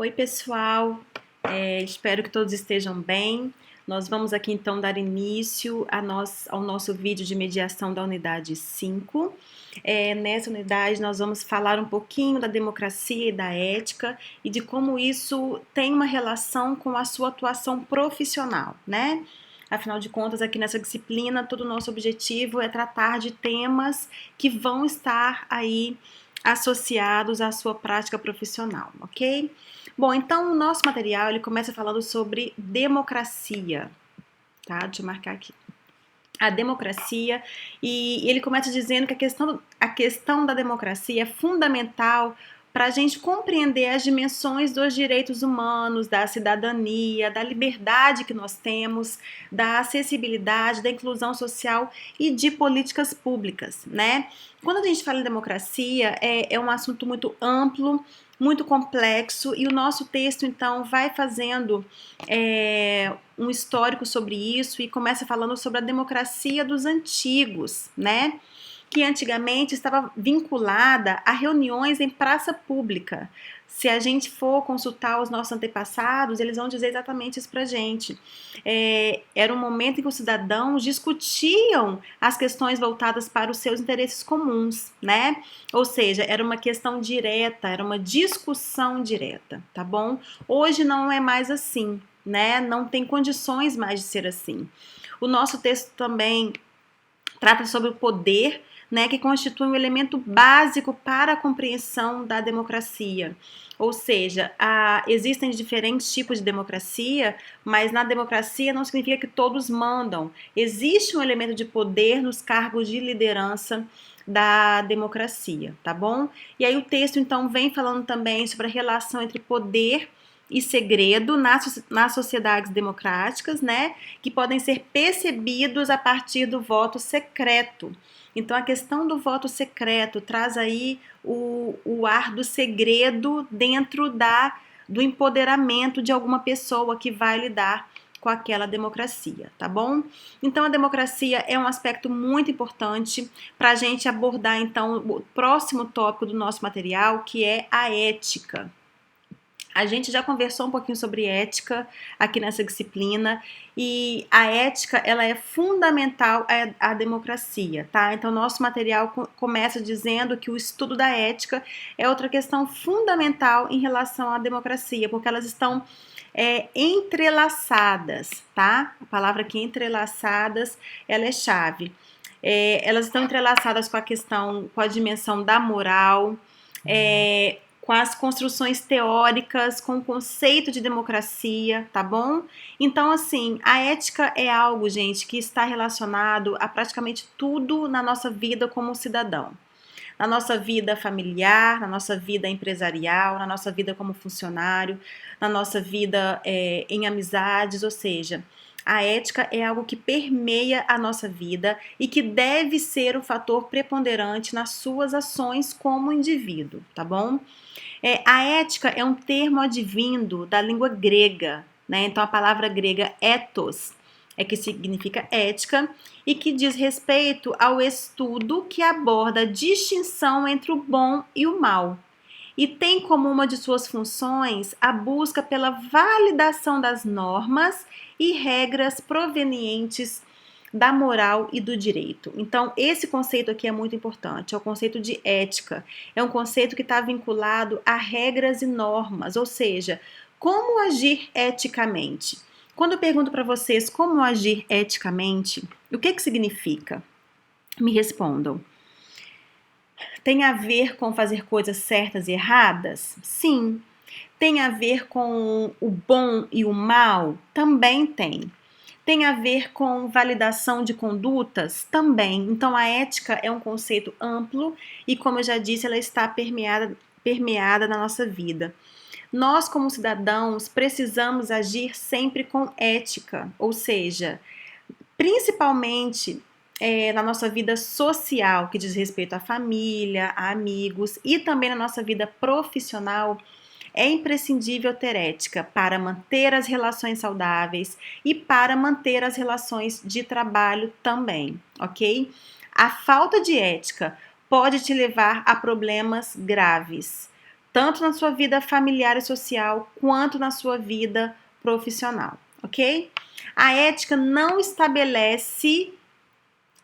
Oi, pessoal. Espero que todos estejam bem. Nós vamos aqui então dar início ao nosso vídeo de mediação da unidade 5. Nessa unidade nós vamos falar um pouquinho da democracia e da ética e de como isso tem uma relação com a sua atuação profissional, né? Afinal de contas, aqui nessa disciplina, todo o nosso objetivo é tratar de temas que vão estar aí associados à sua prática profissional, ok? Bom, então o nosso material ele começa falando sobre democracia, tá? Deixa eu marcar aqui. A democracia, e ele começa dizendo que a questão da democracia é fundamental para a gente compreender as dimensões dos direitos humanos, da cidadania, da liberdade que nós temos, da acessibilidade, da inclusão social e de políticas públicas, né? Quando a gente fala em democracia, é um assunto muito amplo, muito complexo, e o nosso texto, então, vai fazendo um histórico sobre isso e começa falando sobre a democracia dos antigos, né? Que antigamente estava vinculada a reuniões em praça pública. Se a gente for consultar os nossos antepassados, eles vão dizer exatamente isso pra gente. Era um momento em que os cidadãos discutiam as questões voltadas para os seus interesses comuns, né? Ou seja, era uma questão direta, era uma discussão direta, tá bom? Hoje não é mais assim, né? Não tem condições mais de ser assim. O nosso texto também trata sobre o poder, né, que constitui um elemento básico para a compreensão da democracia. Ou seja, existem diferentes tipos de democracia, mas na democracia não significa que todos mandam. Existe um elemento de poder nos cargos de liderança da democracia, tá bom? E aí o texto então vem falando também sobre a relação entre poder e segredo nas sociedades democráticas, né, que podem ser percebidos a partir do voto secreto. Então, a questão do voto secreto traz aí o ar do segredo dentro do empoderamento de alguma pessoa que vai lidar com aquela democracia, tá bom? Então, a democracia é um aspecto muito importante para a gente abordar, então, o próximo tópico do nosso material, que é a ética. A gente já conversou um pouquinho sobre ética aqui nessa disciplina e a ética ela é fundamental à democracia, tá? Então nosso material começa dizendo que o estudo da ética é outra questão fundamental em relação à democracia, porque elas estão entrelaçadas, tá? A palavra aqui entrelaçadas, ela é chave. Elas estão entrelaçadas com a dimensão da moral, com as construções teóricas, com o conceito de democracia, tá bom? Então, assim, a ética é algo, gente, que está relacionado a praticamente tudo na nossa vida como cidadão. Na nossa vida familiar, na nossa vida empresarial, na nossa vida como funcionário, na nossa vida em amizades, ou seja, a ética é algo que permeia a nossa vida e que deve ser o fator preponderante nas suas ações como indivíduo, tá bom? A ética é um termo advindo da língua grega, né? Então a palavra grega ethos que significa ética e que diz respeito ao estudo que aborda a distinção entre o bom e o mal. E tem como uma de suas funções a busca pela validação das normas e regras provenientes da moral e do direito. Então, esse conceito aqui é muito importante, é o conceito de ética. É um conceito que está vinculado a regras e normas, ou seja, como agir eticamente. Quando eu pergunto para vocês como agir eticamente, o que significa? Me respondam. Tem a ver com fazer coisas certas e erradas? Sim. Tem a ver com o bom e o mal? Também tem. Tem a ver com validação de condutas? Também. Então, a ética é um conceito amplo e, como eu já disse, ela está permeada na nossa vida. Nós, como cidadãos, precisamos agir sempre com ética, ou seja, principalmente na nossa vida social, que diz respeito à família, a amigos e também na nossa vida profissional. É imprescindível ter ética para manter as relações saudáveis e para manter as relações de trabalho também, ok? A falta de ética pode te levar a problemas graves. tanto na sua vida familiar e social, quanto na sua vida profissional, ok? A ética não estabelece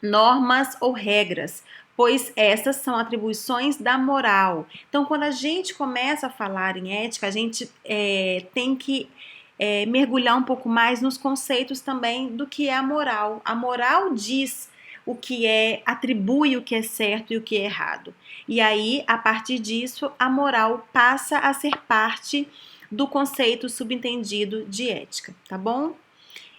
normas ou regras, pois essas são atribuições da moral. Então, quando a gente começa a falar em ética, a gente tem que mergulhar um pouco mais nos conceitos também do que é a moral. A moral diz o que atribui o que é certo e o que é errado. E aí, a partir disso, a moral passa a ser parte do conceito subentendido de ética, tá bom?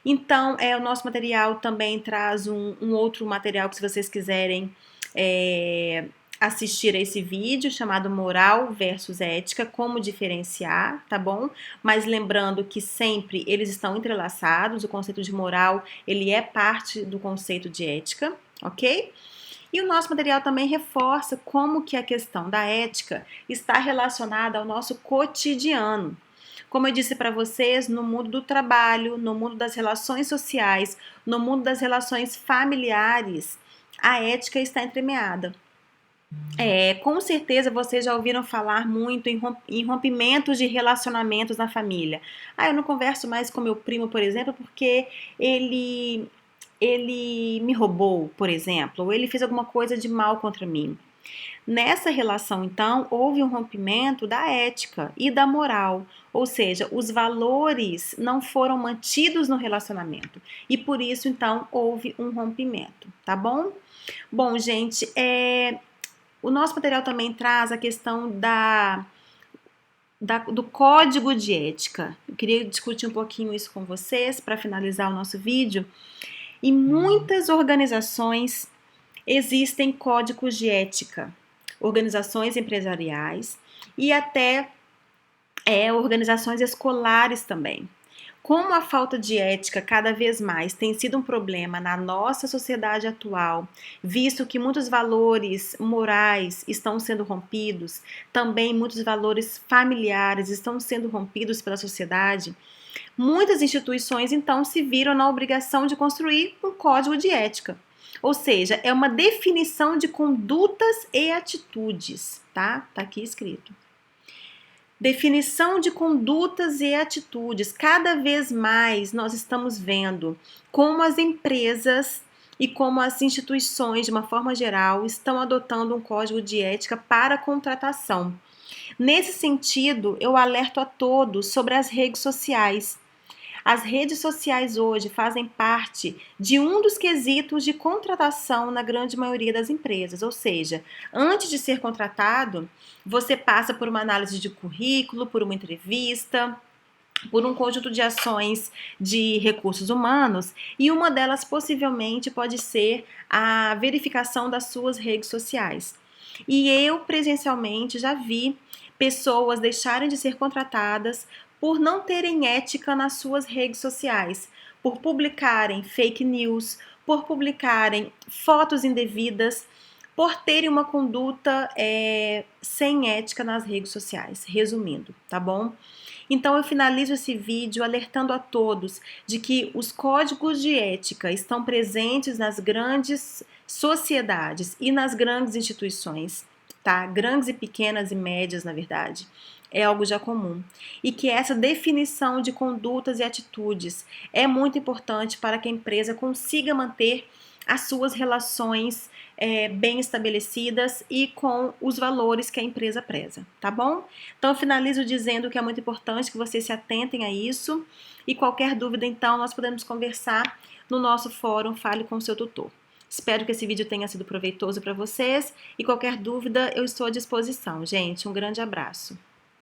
Então, o nosso material também traz um outro material que, se vocês quiserem assistir a esse vídeo, chamado Moral versus Ética, como diferenciar, tá bom? Mas lembrando que sempre eles estão entrelaçados, o conceito de moral, ele é parte do conceito de ética, ok? E o nosso material também reforça como que a questão da ética está relacionada ao nosso cotidiano. Como eu disse para vocês, no mundo do trabalho, no mundo das relações sociais, no mundo das relações familiares, a ética está entremeada. Com certeza vocês já ouviram falar muito em rompimentos de relacionamentos na família. Eu não converso mais com meu primo, por exemplo, porque ele me roubou, por exemplo, ou ele fez alguma coisa de mal contra mim. Nessa relação, então, houve um rompimento da ética e da moral, ou seja, os valores não foram mantidos no relacionamento e por isso, então, houve um rompimento, tá bom? Bom, gente, o nosso material também traz a questão do código de ética. Eu queria discutir um pouquinho isso com vocês para finalizar o nosso vídeo. Em muitas organizações existem códigos de ética, organizações empresariais e até organizações escolares também. Como a falta de ética cada vez mais tem sido um problema na nossa sociedade atual, visto que muitos valores morais estão sendo rompidos, também muitos valores familiares estão sendo rompidos pela sociedade, muitas instituições então se viram na obrigação de construir um código de ética. Ou seja, é uma definição de condutas e atitudes, tá? Tá aqui escrito. Definição de condutas e atitudes. Cada vez mais nós estamos vendo como as empresas e como as instituições, de uma forma geral, estão adotando um código de ética para a contratação. Nesse sentido, eu alerto a todos sobre as redes sociais. As redes sociais hoje fazem parte de um dos quesitos de contratação na grande maioria das empresas, ou seja, antes de ser contratado, você passa por uma análise de currículo, por uma entrevista, por um conjunto de ações de recursos humanos e uma delas possivelmente pode ser a verificação das suas redes sociais. E eu presencialmente já vi pessoas deixarem de ser contratadas por não terem ética nas suas redes sociais, por publicarem fake news, por publicarem fotos indevidas, por terem uma conduta sem ética nas redes sociais. Resumindo, tá bom? Então eu finalizo esse vídeo alertando a todos de que os códigos de ética estão presentes nas grandes sociedades e nas grandes instituições, tá? Grandes e pequenas e médias, na verdade. É algo já comum. E que essa definição de condutas e atitudes é muito importante para que a empresa consiga manter as suas relações bem estabelecidas e com os valores que a empresa preza, tá bom? Então eu finalizo dizendo que é muito importante que vocês se atentem a isso e qualquer dúvida, então, nós podemos conversar no nosso fórum Fale com o seu tutor. Espero que esse vídeo tenha sido proveitoso para vocês e qualquer dúvida eu estou à disposição, gente. Um grande abraço.